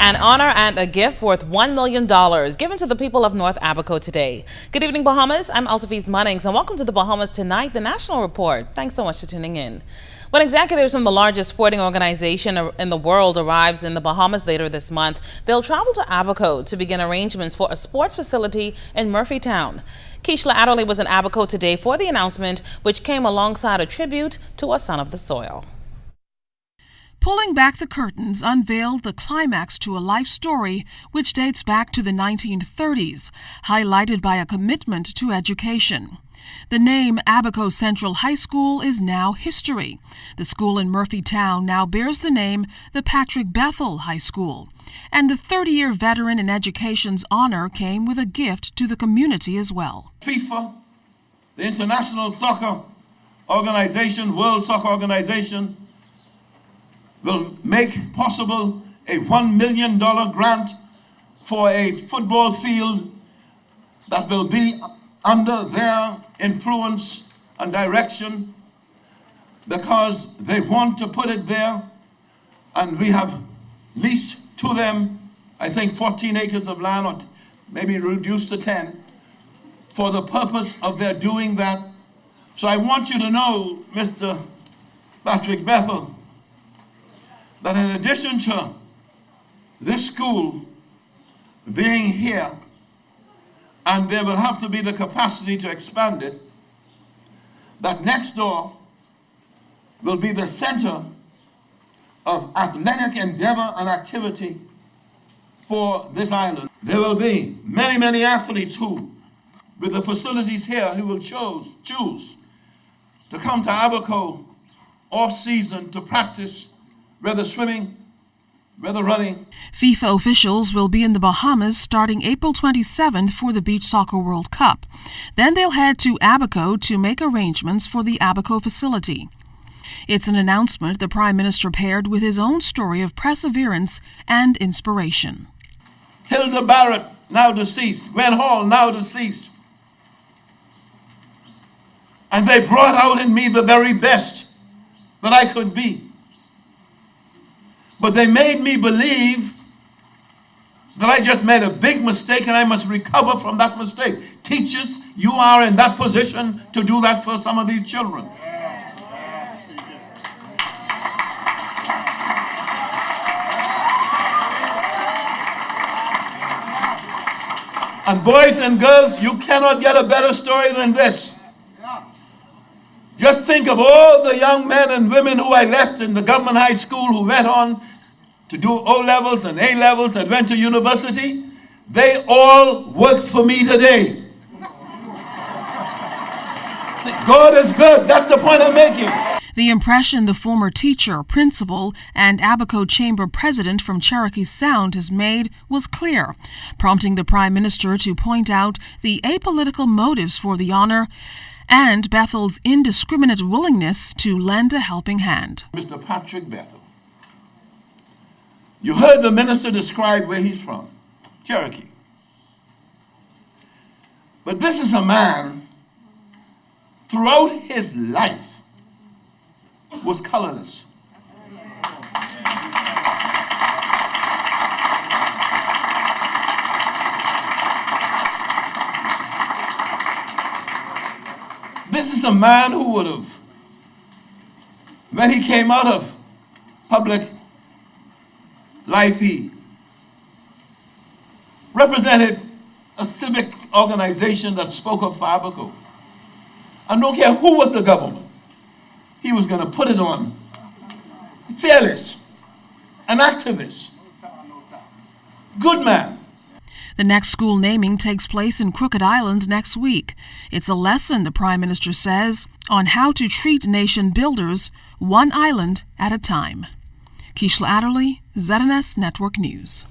An honor and a gift worth $1 million given to the people of North Abaco today. Good evening, Bahamas. I'm Altafiz Munnings, and welcome to the Bahamas Tonight, the National Report. Thanks so much for tuning in. When executives from the largest sporting organization in the world arrives in the Bahamas later this month, they'll travel to Abaco to begin arrangements for a sports facility in Murphytown. Keishla Adderley was in Abaco today for the announcement, which came alongside a tribute to a son of the soil. Pulling back the curtains unveiled the climax to a life story which dates back to the 1930s, highlighted by a commitment to education. The name Abaco Central High School is now history. The school in Murphytown now bears the name the Patrick Bethel High School. And the 30-year veteran in education's honor came with a gift to the community as well. FIFA, the International Soccer Organization, World Soccer Organization, will make possible a $1 million grant for a football field that will be under their influence and direction, because they want to put it there, and we have leased to them, I think, 14 acres of land, or maybe reduced to 10, for the purpose of their doing that. So I want you to know, Mr. Patrick Bethel, that in addition to this school being here, and there will have to be the capacity to expand it, that next door will be the center of athletic endeavor and activity for this island. There will be many, many athletes who, with the facilities here, who will choose to come to Abaco off-season to practice, whether swimming, whether running. FIFA officials will be in the Bahamas starting April 27th for the Beach Soccer World Cup. Then they'll head to Abaco to make arrangements for the Abaco facility. It's an announcement the Prime Minister paired with his own story of perseverance and inspiration. Hilda Barrett, now deceased, Gwen Hall, now deceased. And they brought out in me the very best that I could be. But they made me believe that I just made a big mistake and I must recover from that mistake. Teachers, you are in that position to do that for some of these children. And boys and girls, you cannot get a better story than this. Just think of all the young men and women who I left in the government high school who went on to do O-levels and A-levels and went to university. They all work for me today. God is good. That's the point I'm making. The impression the former teacher, principal, and Abaco Chamber president from Cherokee Sound has made was clear, prompting the Prime Minister to point out the apolitical motives for the honor and Bethel's indiscriminate willingness to lend a helping hand. Mr. Patrick Bethel, you heard the minister describe where he's from, Cherokee. But this is a man, throughout his life, was colorless. This is a man who would have, when he came out of public life, he represented a civic organization that spoke up for Abaco. And don't care who was the government, he was going to put it on. Fearless, an activist, good man. The next school naming takes place in Crooked Island next week. It's a lesson, the Prime Minister says, on how to treat nation builders one island at a time. Keishla Adderley, ZNS Network News.